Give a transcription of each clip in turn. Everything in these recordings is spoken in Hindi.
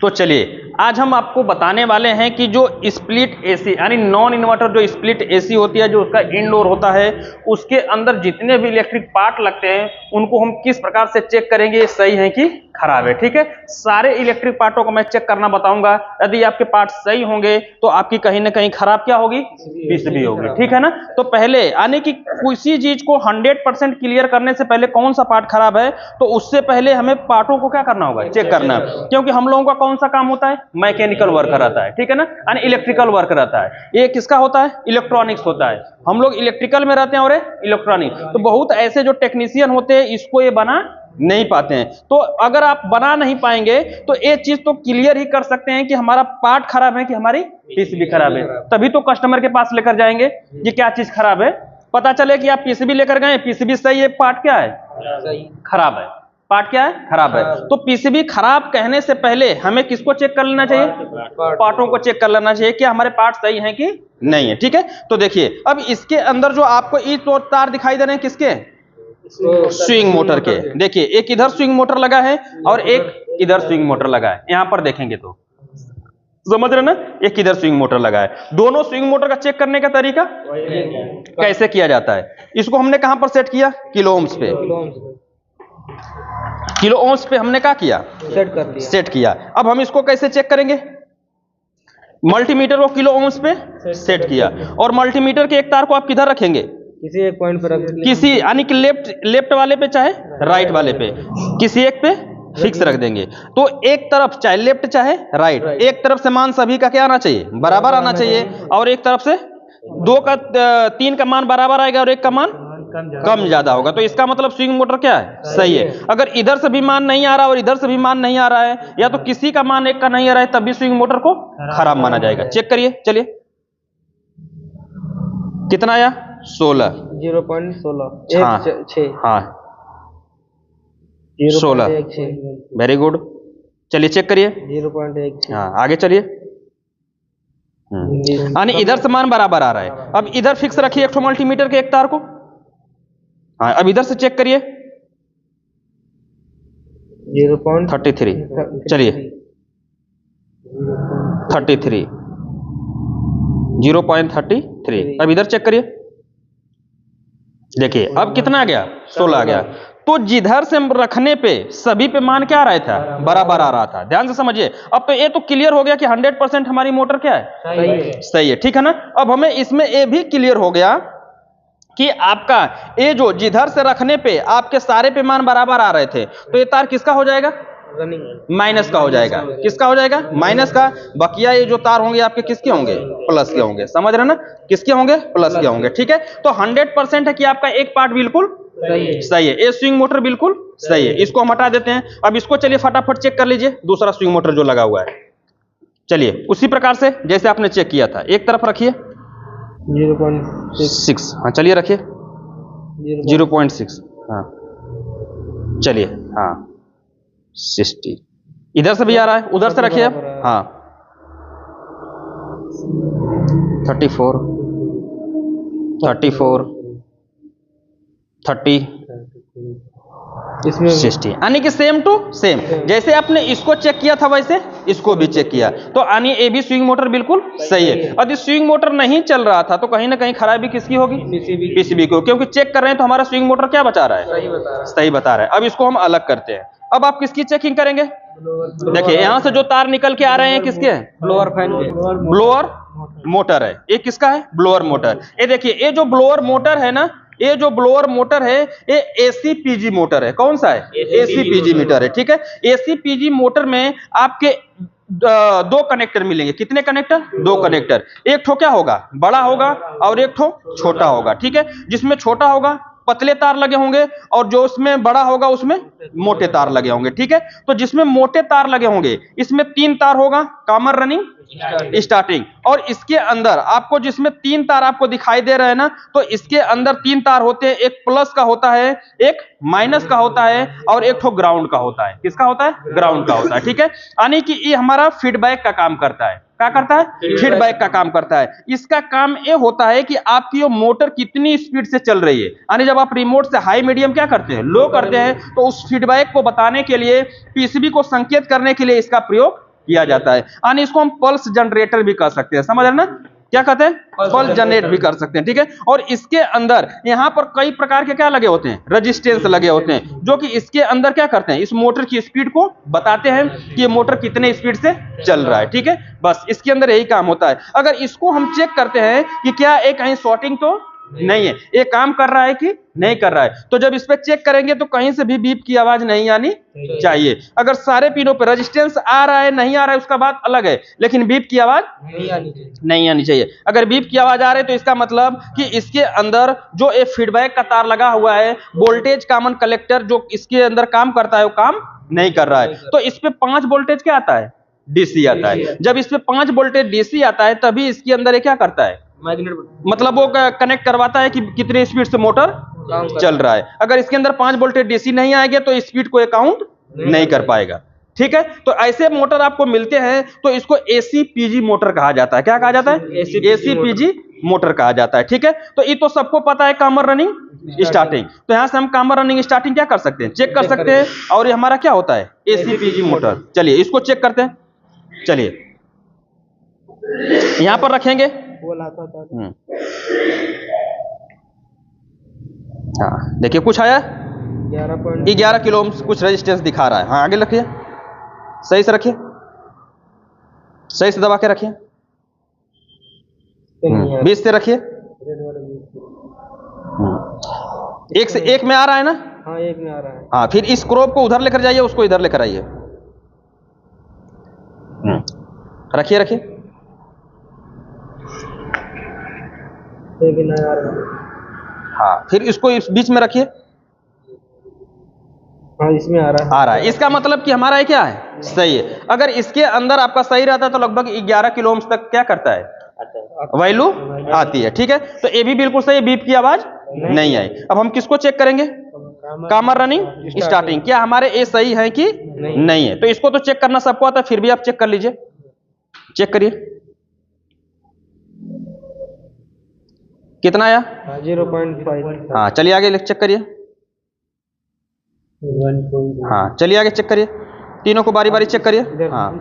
तो चलिए आज हम आपको बताने वाले हैं कि जो स्प्लिट एसी यानी नॉन इन्वर्टर जो स्प्लिट एसी होती है, जो उसका इंडोर होता है, उसके अंदर जितने भी इलेक्ट्रिक पार्ट लगते हैं उनको हम किस प्रकार से चेक करेंगे ये सही है कि खराब है। ठीक है, सारे इलेक्ट्रिक पार्टों को मैं चेक करना बताऊंगा। यदि आपके पार्ट सही होंगे तो आपकी कहीं ना कहीं खराब क्या होगी, पीसीबी होगी। ठीक है ना। तो पहले यानी कि किसी चीज को 100% क्लियर करने से पहले कौन सा पार्ट खराब है, तो उससे पहले हमें पार्टों को क्या करना होगा, चेक करना। क्योंकि हम लोगों का कौन सा काम होता है, मैकेनिकल वर्क रहता है। ठीक है ना, यानी इलेक्ट्रिकल वर्क रहता है। ये किसका होता है, इलेक्ट्रॉनिक्स होता है। हम लोग इलेक्ट्रिकल में रहते हैं और इलेक्ट्रॉनिक। तो बहुत ऐसे जो टेक्नीशियन होते हैं इसको ये बना नहीं पाते हैं। तो अगर आप बना नहीं पाएंगे तो ये चीज तो क्लियर ही कर सकते हैं कि हमारा पार्ट खराब है कि हमारी पीसीबी खराब है। तभी तो कस्टमर के पास लेकर जाएंगे कि क्या चीज खराब है। पता चले कि आप पीसीबी लेकर गए, पीसीबी सही है, पार्ट क्या है, खराब है। पार्ट क्या है, खराब है। तो पीसीबी खराब कहने से पहले हमें किसको चेक कर लेना चाहिए, पार्टों को चेक कर लेना चाहिए कि हमारे पार्ट सही हैं कि नहीं है। ठीक है, तो देखिए अब इसके अंदर जो आपको ये तो तार दिखाई दे रहे हैं किसके, स्विंग मोटर के। देखिए एक इधर स्विंग मोटर लगा है और एक इधर स्विंग मोटर लगा है। यहां पर देखेंगे तो समझ रहे ना, एक इधर स्विंग मोटर लगा है। दोनों स्विंग मोटर का चेक करने का तरीका कैसे किया जाता है, इसको हमने कहां पर सेट किया, किलो ओम्स पे। किलो ओम्स पे हमने क्या किया, सेट किया। अब हम इसको कैसे चेक करेंगे, मल्टीमीटर को किलो ओम्स पे सेट किया और मल्टीमीटर के एक तार को आप किधर रखेंगे, किसी एक पॉइंट पर रख, किसी यानी कि लेफ्ट वाले पे चाहे राइट वाले पे, किसी एक पे फिक्स रख देंगे। तो एक तरफ चाहे लेफ्ट चाहे राइट, एक तरफ से मान सभी का क्या आना चाहिए, बराबर आना चाहिए, और एक तरफ से तीन का मान बराबर आएगा और एक का मान कम ज्यादा होगा। तो इसका मतलब स्विंग मोटर क्या है, सही है। अगर इधर से भी मान नहीं आ रहा और इधर से भी मान नहीं आ रहा है, या तो किसी का मान एक का नहीं आ रहा है, तब भी स्विंग मोटर को खराब माना जाएगा। चेक करिए, चलिए कितना आया, 16, 0.16, हाँ 16, वेरी गुड। चलिए चेक करिए, 0.16, हाँ आगे चलिए। यानी इधर से मान बराबर आ रहा है। अब इधर फिक्स रखिए एक मल्टीमीटर के एक तार को। हाँ अब इधर से चेक करिए, 0.33, चलिए 33, 0.33। अब इधर चेक करिए, देखिए अब कितना आ गया, 16 आ गया। तो जिधर से रखने पे सभी पे मान क्या आ रहा था, बराबर आ रहा था। ध्यान से समझिए। अब तो ये तो क्लियर हो गया कि 100% हमारी मोटर क्या है, सही है। ठीक है ना। अब हमें इसमें ये भी क्लियर हो गया कि आपका ये जो जिधर से रखने पे आपके सारे पे मान बराबर आ रहे थे, तो ये तार किसका हो जाएगा, माइनस का हो जाएगा। किसका हो जाएगा, माइनस का। बकिया ये जो तार होंगे आपके किसके होंगे, प्लस के होंगे। समझ रहे ना, किसके होंगे, प्लस के होंगे। ठीक है, तो 100% है कि आपका एक पार्ट बिल्कुल सही है। ये स्विंग मोटर बिल्कुल सही है, इसको हम हटा देते हैं। अब इसको चलिए फटाफट चेक कर लीजिए, दूसरा स्विंग मोटर जो लगा हुआ है। चलिए उसी प्रकार से जैसे आपने चेक किया था, एक तरफ रखिए 0.6, हाँ चलिए रखिए 0.6, हाँ चलिए, हाँ 60। इधर से भी आ रहा है, उधर से रखिए आप, हाँ 34, 30, इसमें 60, यानी कि सेम टू सेम। जैसे आपने इसको चेक किया था वैसे इसको भी चेक किया, तो यानी ये भी स्विंग मोटर बिल्कुल सही है। यदि स्विंग मोटर नहीं चल रहा था तो कहीं ना कहीं खराबी किसकी होगी, पीसीबी को। क्योंकि चेक कर रहे हैं तो हमारा स्विंग मोटर क्या बता रहा है, सही बता रहा है। अब इसको हम अलग करते हैं। अब आप किसकी चेकिंग करेंगे, देखिए यहां से जो तार निकल के आ रहे हैं किसके हैं, ब्लोअर फैन, ब्लोअर मोटर है। ये किसका है, ब्लोअर मोटर। ये देखिए ये जो ब्लोअर मोटर है ना, ये जो ब्लोअर मोटर है ये एसीपीजी मोटर है। कौन सा है, एसीपीजी मीटर है। ठीक है, एसीपीजी मोटर में आपके दो कनेक्टर मिलेंगे। कितने कनेक्टर, दो कनेक्टर। एक ठो क्या होगा, बड़ा होगा और एक ठो छोटा होगा। ठीक है, जिसमें छोटा होगा पतले तार लगे होंगे और जो उसमें बड़ा होगा उसमें मोटे तार लगे होंगे। ठीक है, तो जिसमें मोटे तार लगे होंगे इसमें 3 तार होगा, कॉमन रनिंग स्टार्टिंग। और इसके अंदर आपको जिसमें 3 तार आपको दिखाई दे रहे हैं ना, तो इसके अंदर 3 तार होते हैं। एक प्लस का होता है, एक माइनस का होता है और एक ठो ग्राउंड का होता है। किसका होता है, ग्राउंड का होता है। ठीक है, यानी कि ये हमारा फीडबैक का काम करता है। क्या करता है, फीडबैक का काम करता है। इसका काम ये होता है कि आपकी ये मोटर कितनी स्पीड से चल रही है। यानी जब आप रिमोट से हाई मीडियम क्या करते हैं, लो करते हैं, तो उस फीडबैक को बताने के लिए, पीसीबी को संकेत करने के लिए इसका प्रयोग किया जाता है। यानी इसको हम पल्स जनरेटर भी कह सकते हैं, समझ रहे ना, क्या कहते हैं, पल्स जनरेट भी कर सकते हैं, ठीक है। और इसके अंदर यहाँ पर कई प्रकार के क्या लगे होते हैं, रेजिस्टेंस लगे होते हैं, जो कि इसके अंदर क्या करते हैं, इस मोटर की स्पीड को बताते हैं कि ये मोटर कितने स्पीड से चल रहा है, ठीक है। बस इसके अंदर यही काम होता है। अगर इसको हम चेक करते हैं कि क्या एक कहीं शॉर्टिंग तो नहीं है, ये काम कर रहा है कि नहीं कर रहा है, तो जब इस पे चेक करेंगे तो कहीं से भी बीप की आवाज नहीं आनी चाहिए। अगर सारे पिनों पे रेजिस्टेंस आ रहा है नहीं आ रहा है उसका बात अलग है, लेकिन बीप की आवाज नहीं आनी चाहिए। अगर बीप की आवाज आ रही है तो इसका मतलब कि इसके अंदर जो एक फीडबैक का तार लगा हुआ है, वोल्टेज कॉमन कलेक्टर जो इसके अंदर काम करता है वो काम नहीं कर रहा है। तो इस पे 5 वोल्टेज क्या आता है, डीसी आता है। जब इस पे 5 वोल्टेज डीसी आता है तभी इसके अंदर ये क्या करता है, मतलब वो कनेक्ट करवाता है कि कितने स्पीड से मोटर चल रहा है। अगर इसके अंदर 5 वोल्टेज डीसी नहीं आएंगे तो स्पीड को काउंट नहीं कर पाएगा, ठीक है। तो ऐसे मोटर आपको मिलते हैं तो इसको एसीपीजी मोटर कहा जाता है। क्या कहा जाता है, एसीपीजी मोटर कहा जाता है, ठीक है। तो ये तो सबको पता है कॉमन रनिंग स्टार्टिंग, तो यहां से हम कॉमन रनिंग स्टार्टिंग क्या कर सकते हैं, चेक कर सकते हैं। और ये हमारा क्या होता है, एसीपीजी मोटर। चलिए इसको चेक करते हैं। चलिए यहां पर रखेंगे, हाँ देखिए कुछ आया 11 किलो ओम कुछ रेजिस्टेंस दिखा रहा है। हाँ आगे रखिए, सही से रखिए, सही से दबा के रखिए, 20 से रखिए। एक से एक में आ रहा है ना, हाँ एक में आ रहा है। हाँ फिर इस क्रोप को उधर लेकर जाइए, उसको इधर लेकर आइए, रखिए रखिए, हाँ फिर इसको इस बीच में रखिए, हाँ इसमें आ रहा है। इसका मतलब कि हमारा क्या है, सही है। अगर इसके अंदर आपका सही रहता है तो लगभग 11 किलो ओम्स तक क्या करता है, वैल्यू आती है, ठीक है। तो ये भी बिल्कुल सही है, बीप की आवाज नहीं आई। अब हम किसको चेक करेंगे, कॉमन रनिंग स्टार्टिंग, क्या हमारे ए सही है कि नहीं है। तो इसको तो चेक करना सबको आता है, फिर भी आप चेक कर लीजिए, चेक करिए कितना आया, 0.5। हाँ चलिए आगे चेक करिए, हाँ चलिए आगे चेक करिए, तीनों को बारी बारी चेक करिए। हाँ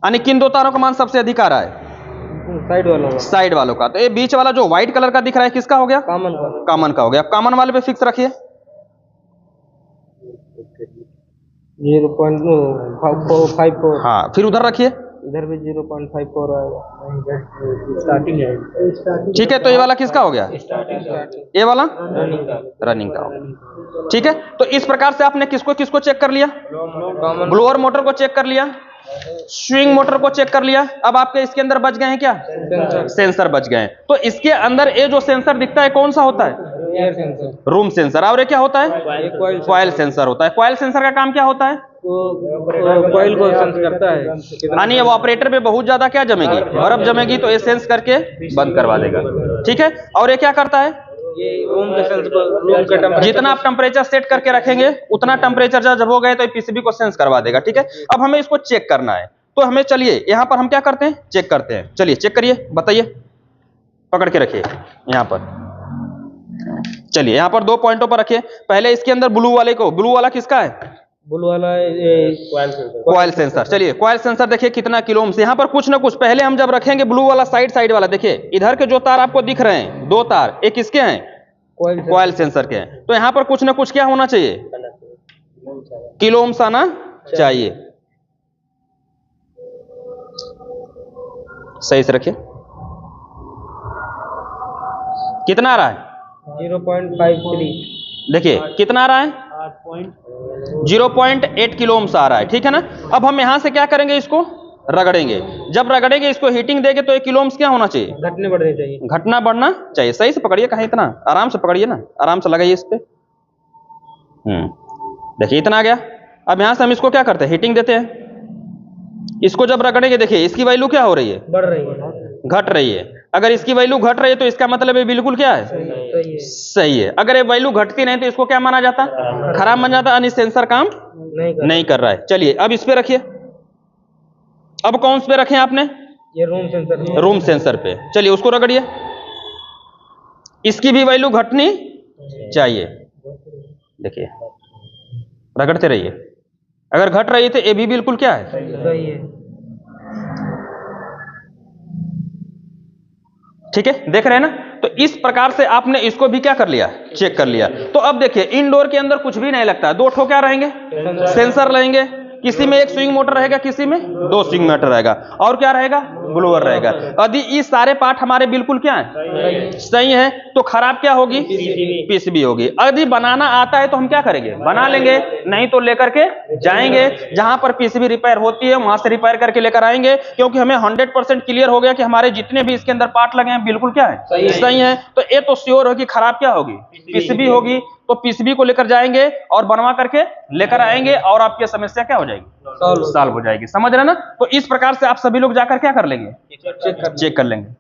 यानी किन दो तारों का मान सबसे अधिक आ रहा है, साइड वालों का। तो ये बीच वाला जो व्हाइट कलर का दिख रहा है किसका हो गया, कॉमन का हो गया। कॉमन वाले पे फिक्स रखिए, 0.54। हाँ फिर उधर रखिए, इधर भी 0.54 आएगा, स्टार्टिंग है, ठीक है। तो ये वाला किसका हो गया, ये वाला रनिंग का हो गया, ठीक है। तो इस प्रकार से आपने किसको किसको चेक कर लिया, ब्लोअर मोटर को चेक कर लिया, स्विंग मोटर को चेक कर लिया। अब आपके इसके अंदर बच गए हैं क्या, सेंसर बच गए हैं। तो इसके अंदर ये जो सेंसर दिखता है कौन सा होता है, एयर सेंसर, रूम सेंसर। और ये क्या होता है, कॉइल सेंसर होता है। कॉइल सेंसर का काम क्या होता है, कॉइल को सेंस करता है। यानी अब ऑपरेटर पे बहुत ज्यादा क्या जमेगी, बर्फ जमेगी तो ये सेंस करके बंद करवा देगा, ठीक है। और ये क्या करता है, ये रूम के सेंस को, रूम का टेम्परेचर, जितना आप टेम्परेचर सेट करके रखेंगे उतना टेम्परेचर जब हो गए तो पीसीबी को सेंस करवा देगा, ठीक है। अब हमें इसको चेक करना है, तो हमें चलिए यहाँ पर हम क्या करते हैं, चेक करते हैं। चलिए चेक करिए, बताइए, पकड़ के रखिए यहाँ पर। चलिए यहाँ पर 2 पॉइंटों पर रखिए। पहले इसके अंदर ब्लू वाले को, ब्लू वाला किसका है, ब्लू वाला कॉइल सेंसर। चलिए कॉइल सेंसर देखिए कितना किलो ओम से, यहाँ पर कुछ ना कुछ पहले हम जब रखेंगे ब्लू वाला साइड वाला, देखिए इधर के जो तार आपको दिख रहे हैं 2 तार, एक किसके हैं, कॉइल सेंसर के हैं। तो यहाँ पर कुछ ना कुछ क्या होना चाहिए, किलो ओम्स आना चाहिए। सही से रखिए, कितना आ रहा है, 0.53। देखिए कितना आ रहा है, 0.8 किलो ओम्स आ रहा है, ठीक है ना। अब हम यहां से क्या करेंगे, इसको रगड़ेंगे। जब रगड़ेंगे इसको हीटिंग देंगे तो 1 किलो ओम्स क्या होना चाहिए, घटने बढ़ने चाहिए, घटना बढ़ना चाहिए। सही से पकड़िए, कहीं इतना आराम से पकड़िए ना, आराम से लगाइए इस पे। देखिए इतना आ गया। अब यहां से हम इसको क्या करते हैं, हीटिंग देते हैं। इसको जब रगड़ेंगे देखिए इसकी वैल्यू क्या हो रही है, बढ़ रही है, घट रही है। अगर इसकी वैल्यू घट रही है तो इसका मतलब ये बिल्कुल क्या है, सही है। अगर ये वैल्यू घटती नहीं तो इसको क्या माना जाता, खराब माना जाता, यानी सेंसर काम नहीं कर रहा है। चलिए अब इस पे रखिए। अब कौन से पे रखें आपने, ये रूम सेंसर, रूम सेंसर पे। चलिए उसको रगड़िए, इसकी भी वैल्यू घटनी चाहिए। देखिए रगड़ते रहिए, अगर घट रही है तो ये भी बिल्कुल क्या है, सही है। ठीक है, देख रहे हैं ना। तो इस प्रकार से आपने इसको भी क्या कर लिया, चेक कर लिया। तो अब देखिए इनडोर के अंदर कुछ भी नहीं लगता है, 2 ठो क्या रहेंगे, सेंसर रहेंगे। किसी में 1 स्विंग मोटर रहेगा, किसी में 2 स्विंग मोटर रहेगा, और क्या रहेगा, ब्लोअर रहेगा। यदि ये सारे पार्ट हमारे बिल्कुल क्या है, सही है, तो खराब क्या होगी, पीसीबी होगी। यदि बनाना आता है तो हम क्या करेंगे, बना लेंगे, नहीं तो लेकर के जाएंगे जहां पर पीसीबी रिपेयर होती है वहां से रिपेयर करके लेकर आएंगे, क्योंकि हमें 100% क्लियर हो गया कि हमारे जितने भी इसके अंदर पार्ट लगे हैं बिल्कुल क्या है, सही है। तो ये तो श्योर हो कि खराब क्या होगी, पीसीबी होगी। तो पीसीबी को लेकर जाएंगे और बनवा करके लेकर आएंगे और आपकी समस्या क्या हो जाएगी, सॉल्व हो जाएगी। समझ रहे ना। तो इस प्रकार से आप सभी लोग जाकर क्या कर लेंगे, चेक कर लेंगे।